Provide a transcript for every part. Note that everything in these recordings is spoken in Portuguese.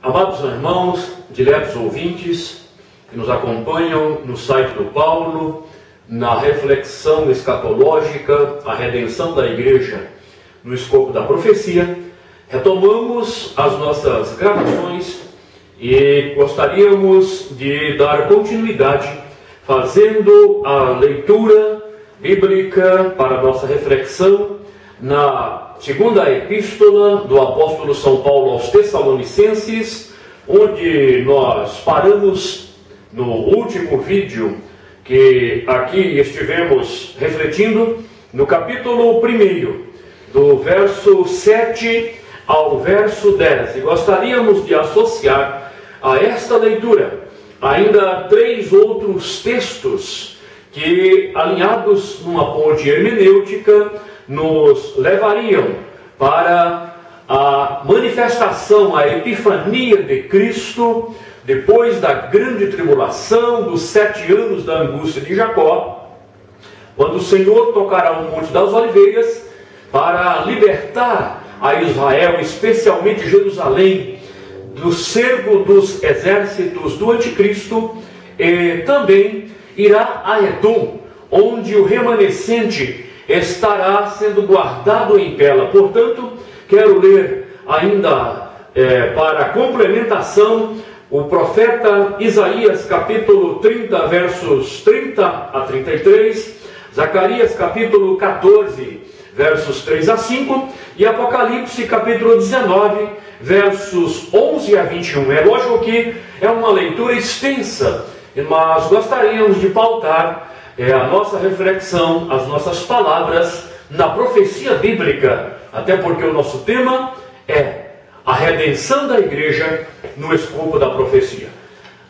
Amados irmãos, diletos ouvintes que nos acompanham no site do Paulo, na reflexão escatológica, a redenção da igreja no escopo da profecia, retomamos as nossas gravações e gostaríamos de dar continuidade fazendo a leitura bíblica para a nossa reflexão na segunda epístola do apóstolo São Paulo aos Tessalonicenses, onde nós paramos no último vídeo que aqui estivemos refletindo, no capítulo 1, do verso 7 ao verso 10. E gostaríamos de associar a esta leitura ainda 3 outros textos que, alinhados numa ponte hermenêutica, nos levariam para a manifestação, a epifania de Cristo, depois da grande tribulação, dos 7 anos da angústia de Jacó, quando o Senhor tocará o Monte das Oliveiras para libertar a Israel, especialmente Jerusalém, do cerco dos exércitos do anticristo, e também irá a Edom, onde o remanescente estará sendo guardado em Pela. Portanto, quero ler ainda para complementação o profeta Isaías capítulo 30, versos 30 a 33, Zacarias capítulo 14, versos 3 a 5, e Apocalipse capítulo 19, versos 11 a 21. É lógico que é uma leitura extensa, mas gostaríamos de pautar a nossa reflexão, as nossas palavras na profecia bíblica, até porque o nosso tema é a redenção da igreja no escopo da profecia.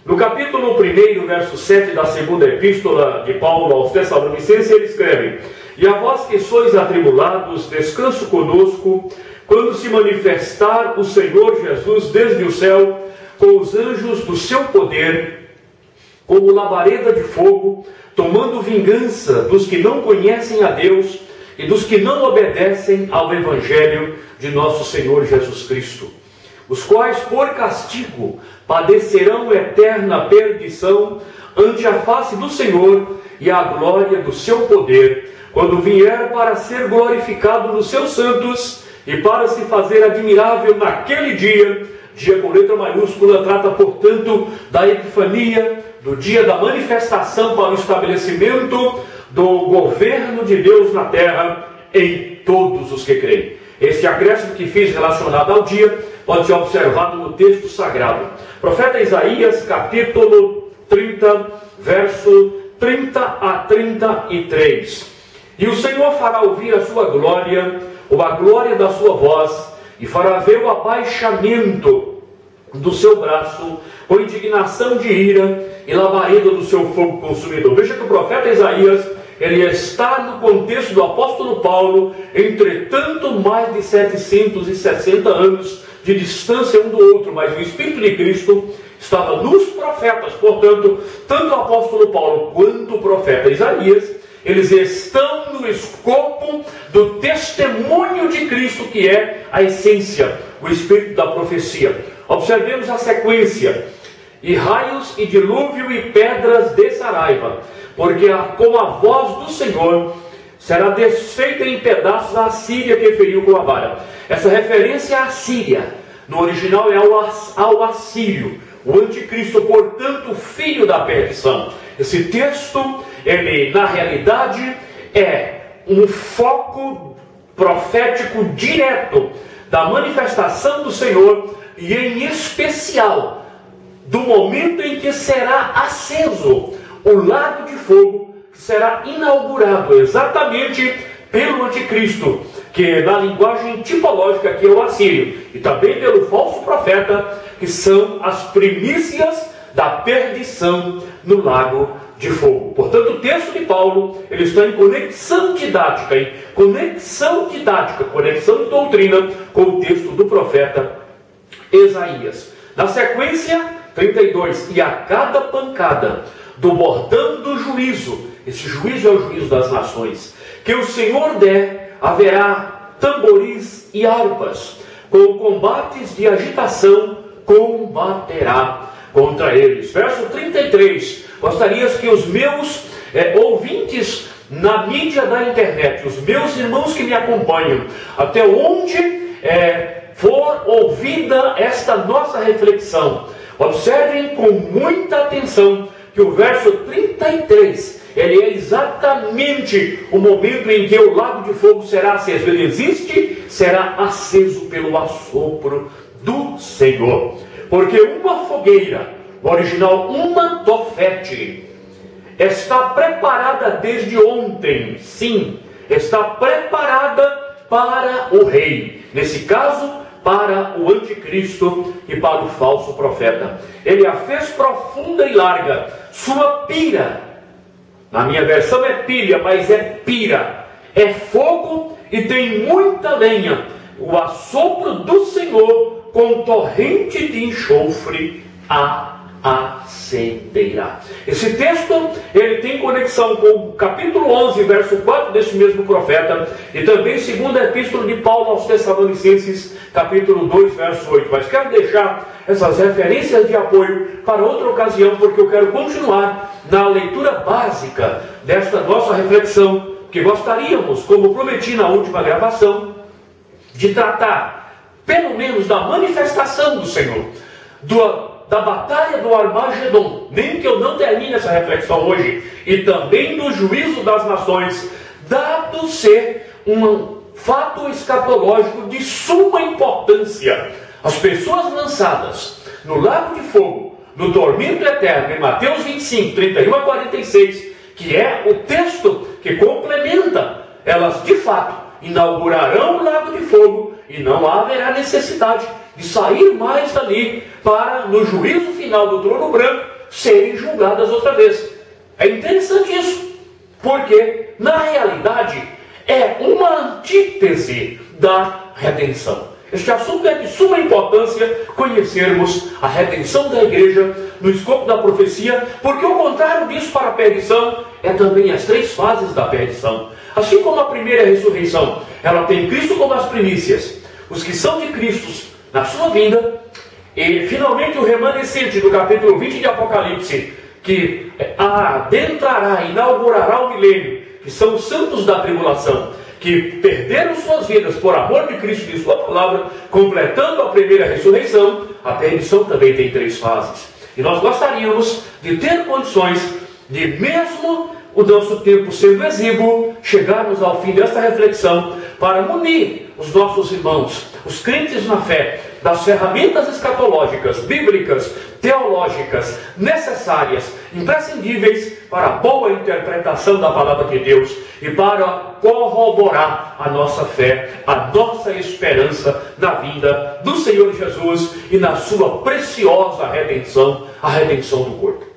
No capítulo 1, verso 7 da segunda epístola de Paulo aos Tessalonicenses, ele escreve: E a vós que sois atribulados, descanso conosco, quando se manifestar o Senhor Jesus desde o céu, com os anjos do seu poder, como labareda de fogo, tomando vingança dos que não conhecem a Deus e dos que não obedecem ao Evangelho de nosso Senhor Jesus Cristo, os quais por castigo padecerão eterna perdição ante a face do Senhor e a glória do seu poder, quando vier para ser glorificado nos seus santos e para se fazer admirável naquele dia. Dia com letra maiúscula trata, portanto, da epifania, do dia da manifestação para o estabelecimento do governo de Deus na terra em todos os que creem. Este acréscimo que fiz relacionado ao dia pode ser observado no texto sagrado. Profeta Isaías, capítulo 30, verso 30 a 33. E o Senhor fará ouvir a sua glória, ou a glória da sua voz, e fará ver o abaixamento do seu braço, com indignação de ira e labareda do seu fogo consumidor. Veja que o profeta Isaías, ele está no contexto do apóstolo Paulo, entretanto mais de 760 anos de distância um do outro, mas o Espírito de Cristo estava nos profetas. Portanto, tanto o apóstolo Paulo quanto o profeta Isaías, eles estão no escopo do testemunho de Cristo, que é a essência, o espírito da profecia. Observemos a sequência: e raios e dilúvio e pedras de Saraiva, porque com a voz do Senhor será desfeita em pedaços a Assíria que feriu com a vara. Essa referência à Síria, no original, é ao assírio, o anticristo, portanto, filho da perdição. Esse texto, ele na realidade é um foco profético direto da manifestação do Senhor, e em especial do momento em que será aceso o lago de fogo, que será inaugurado exatamente pelo anticristo, que na linguagem tipológica aqui é o assírio, e também pelo falso profeta, que são as primícias da perdição no lago de fogo. Portanto, o texto de Paulo, ele está em conexão didática, conexão de doutrina com o texto do profeta Isaías. Na sequência, 32, e a cada pancada do bordão do juízo, esse juízo é o juízo das nações, que o Senhor der, haverá tamboris e harpas, com combates de agitação combaterá contra eles. Verso 33, gostaria que os meus ouvintes na mídia da internet, os meus irmãos que me acompanham, até onde for ouvida esta nossa reflexão, observem com muita atenção que o verso 33, ele é exatamente o momento em que o lago de fogo será aceso. Ele existe, será aceso pelo assopro do Senhor. Porque uma fogueira, o original uma tofete, está preparada desde ontem, sim, está preparada para o rei. Nesse caso, para o anticristo e para o falso profeta. Ele a fez profunda e larga, sua pira, na minha versão é pilha, mas é pira, é fogo e tem muita lenha, o assopro do Senhor com torrente de enxofre a acenderá. Esse texto, ele tem conexão com o capítulo 11, verso 4 desse mesmo profeta, e também segunda epístola de Paulo aos Tessalonicenses, capítulo 2, verso 8. Mas quero deixar essas referências de apoio para outra ocasião, porque eu quero continuar na leitura básica desta nossa reflexão, que gostaríamos, como prometi na última gravação, de tratar, pelo menos, da manifestação do Senhor, da batalha do Armagedon, nem que eu não termine essa reflexão hoje, e também do juízo das nações, dado ser um fato escatológico de suma importância. As pessoas lançadas no lago de fogo, no tormento eterno, em Mateus 25, 31 a 46, que é o texto que complementa, elas de fato inaugurarão o lago de fogo e não haverá necessidade de sair mais dali para, no juízo final do trono branco, serem julgadas outra vez. É interessante isso, porque, na realidade, é uma antítese da redenção. Este assunto é de suma importância conhecermos a redenção da igreja no escopo da profecia, porque o contrário disso para a perdição é também as três fases da perdição. Assim como a primeira ressurreição, ela tem Cristo como as primícias, os que são de Cristo na sua vinda, e finalmente o remanescente do capítulo 20 de Apocalipse, que adentrará, inaugurará o milênio, que são os santos da tribulação, que perderam suas vidas por amor de Cristo e de sua palavra, completando a primeira ressurreição. A perdição também tem três fases. E nós gostaríamos de ter condições de, mesmo o nosso tempo sendo exíguo, chegarmos ao fim desta reflexão para munir os nossos irmãos, os crentes na fé, das ferramentas escatológicas, bíblicas, teológicas, necessárias, imprescindíveis para a boa interpretação da palavra de Deus e para corroborar a nossa fé, a nossa esperança na vinda do Senhor Jesus e na sua preciosa redenção, a redenção do corpo.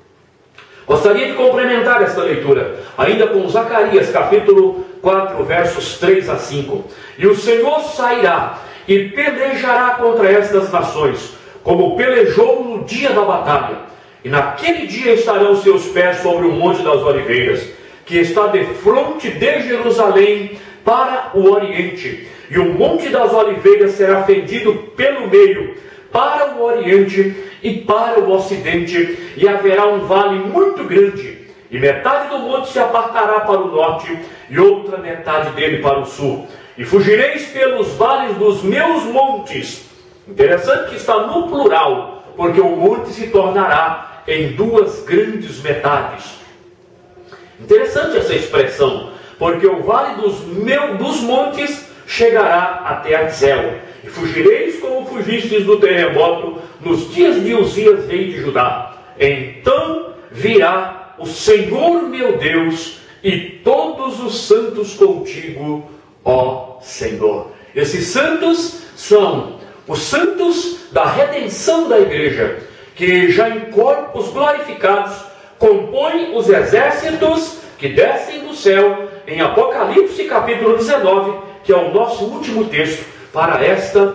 Gostaria de complementar esta leitura, ainda com Zacarias, capítulo 4, versos 3 a 5. E o Senhor sairá e pelejará contra estas nações, como pelejou no dia da batalha. E naquele dia estarão seus pés sobre o Monte das Oliveiras, que está defronte de Jerusalém para o Oriente. E o Monte das Oliveiras será fendido pelo meio, para o Oriente e para o Ocidente, e haverá um vale muito grande, e metade do monte se apartará para o norte, e outra metade dele para o sul. E fugireis pelos vales dos meus montes. Interessante que está no plural, porque o monte se tornará em duas grandes metades. Interessante essa expressão, porque o vale dos montes chegará até Azel. E fugireis como fugistes do terremoto nos dias de Uzias, rei de Judá. Então virá o Senhor meu Deus e todos os santos contigo, ó Senhor. Esses santos são os santos da redenção da igreja, que já em corpos glorificados compõem os exércitos que descem do céu, em Apocalipse capítulo 19, que é o nosso último texto para esta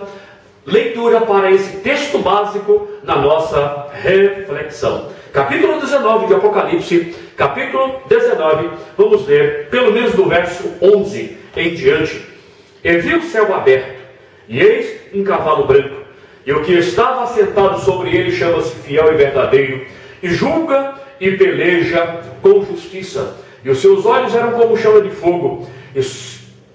leitura, para esse texto básico na nossa reflexão. Capítulo 19 de Apocalipse, capítulo 19, vamos ler pelo menos do verso 11 em diante. e vi o céu aberto, e eis um cavalo branco, e o que estava assentado sobre ele chama-se Fiel e Verdadeiro, e julga e peleja com justiça, e os seus olhos eram como chama de fogo, e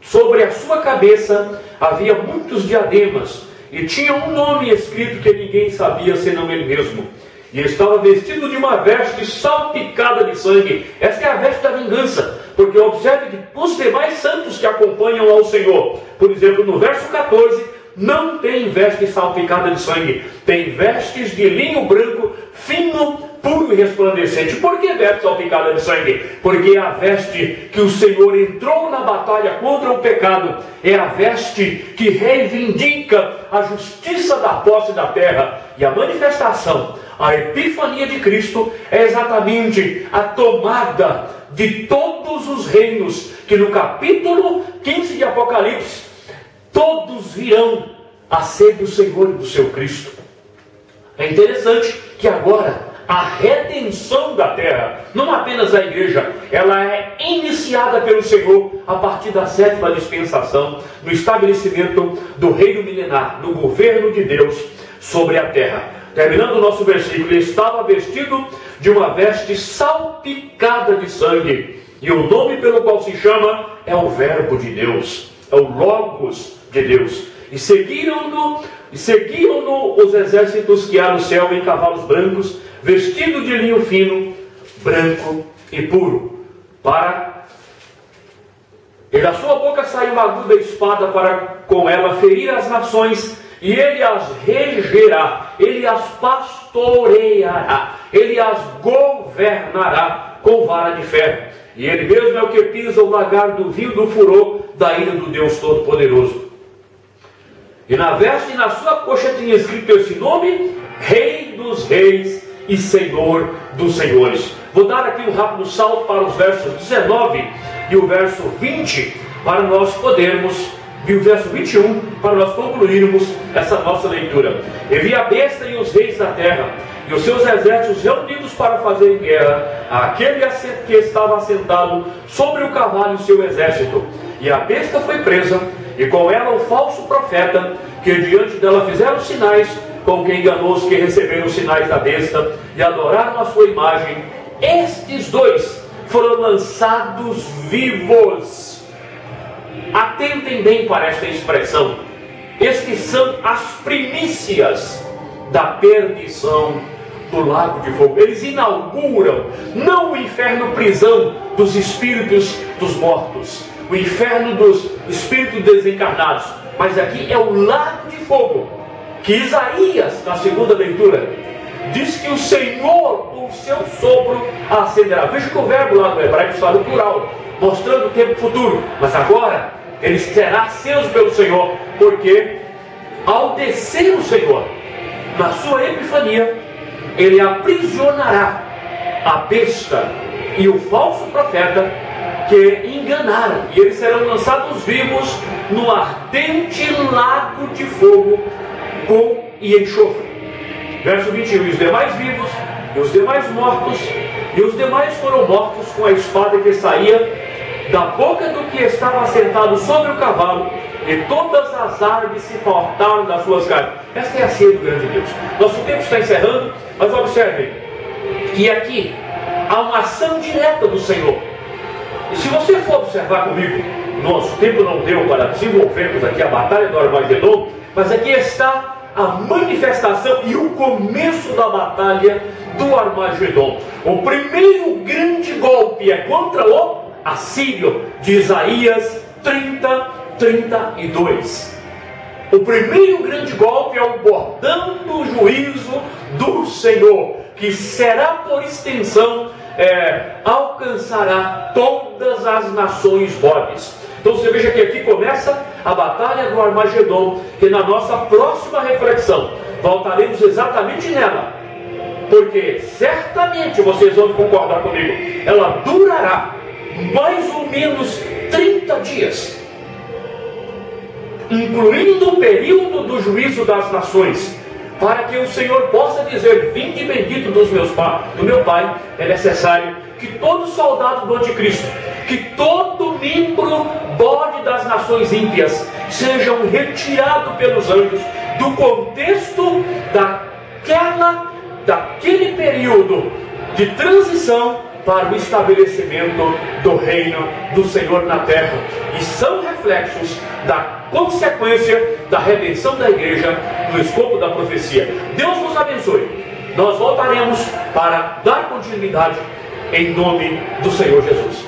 sobre a sua cabeça havia muitos diademas, e tinha um nome escrito que ninguém sabia senão ele mesmo. E estava vestido de uma veste salpicada de sangue. Esta é a veste da vingança, porque observe que os demais santos que acompanham ao Senhor, por exemplo, no verso 14, não tem veste salpicada de sangue, tem vestes de linho branco, fino, puro e resplandecente. Por que veste salpicada de sangue? Porque é a veste que o Senhor entrou na batalha contra o pecado, é a veste que reivindica a justiça da posse da terra, e a manifestação, a epifania de Cristo é exatamente a tomada de todos os reinos, que no capítulo 15 de Apocalipse, todos virão a ser do Senhor e do seu Cristo. É interessante que agora a redenção da terra, não apenas a igreja, ela é iniciada pelo Senhor a partir da 7ª dispensação, no estabelecimento do reino milenar, do governo de Deus sobre a terra. Terminando o nosso versículo, ele estava vestido de uma veste salpicada de sangue, e o nome pelo qual se chama é o Verbo de Deus, é o Logos de Deus. E seguiam-no os exércitos que há no céu em cavalos brancos, vestido de linho fino, branco e puro. E da sua boca saiu uma aguda espada para com ela ferir as nações, e ele as regerá, ele as pastoreará, ele as governará com vara de ferro. E ele mesmo é o que pisa o lagar do vinho do furor da ira do Deus Todo-Poderoso. E na veste e na sua coxa tinha escrito esse nome: Rei dos Reis e Senhor dos Senhores. Vou dar aqui um rápido salto para os versos 19 e o verso 20, para nós podermos, e o verso 21, para nós concluirmos essa nossa leitura. E vi a besta e os reis da terra, e os seus exércitos reunidos para fazerem guerra àquele que estava assentado sobre o cavalo e o seu exército. E a besta foi presa, e com ela o falso profeta, que diante dela fizeram sinais, com que enganou os que receberam os sinais da besta e adoraram a sua imagem. Estes dois foram lançados vivos. Atentem bem para esta expressão. Estes são as primícias da perdição do lago de fogo. Eles inauguram não o inferno prisão dos espíritos dos mortos, o inferno dos espíritos desencarnados, mas aqui é o lago de fogo, que Isaías, na segunda leitura, diz que o Senhor, o seu sopro, acenderá. Veja que o verbo lá no hebraico está no plural, mostrando o tempo futuro, mas agora ele será aceso pelo Senhor, porque ao descer o Senhor na sua epifania, ele aprisionará a besta e o falso profeta que enganaram, e eles serão lançados vivos no ardente lago de fogo com e enxofre. Verso 21, e os demais vivos, e os demais mortos, e os demais foram mortos com a espada que saía da boca do que estava assentado sobre o cavalo, e todas as aves se cortaram das suas carnes. Esta é a ceia do grande Deus. Nosso tempo está encerrando, mas observem que aqui há uma ação direta do Senhor. E se você for observar comigo, nosso tempo não deu para desenvolvermos aqui a batalha do Armagedon, mas aqui está a manifestação e o começo da batalha do Armagedon. O primeiro grande golpe é contra o Assírio, de Isaías 30:32. O primeiro grande golpe é o bordão do juízo do Senhor, que será por extensão, alcançará todas as nações fortes. Então você veja que aqui começa a batalha do Armagedon, que na nossa próxima reflexão voltaremos exatamente nela, porque certamente vocês vão concordar comigo, ela durará mais ou menos 30 dias, incluindo o período do juízo das nações, para que o Senhor possa dizer: vinde bendito do meu Pai. É necessário que que todo soldado do anticristo, que todo membro bode das nações ímpias sejam retirados pelos anjos do contexto daquele período de transição para o estabelecimento do reino do Senhor na terra, e são reflexos da consequência da redenção da igreja no escopo da profecia. Deus nos abençoe. Nós voltaremos para dar continuidade em nome do Senhor Jesus.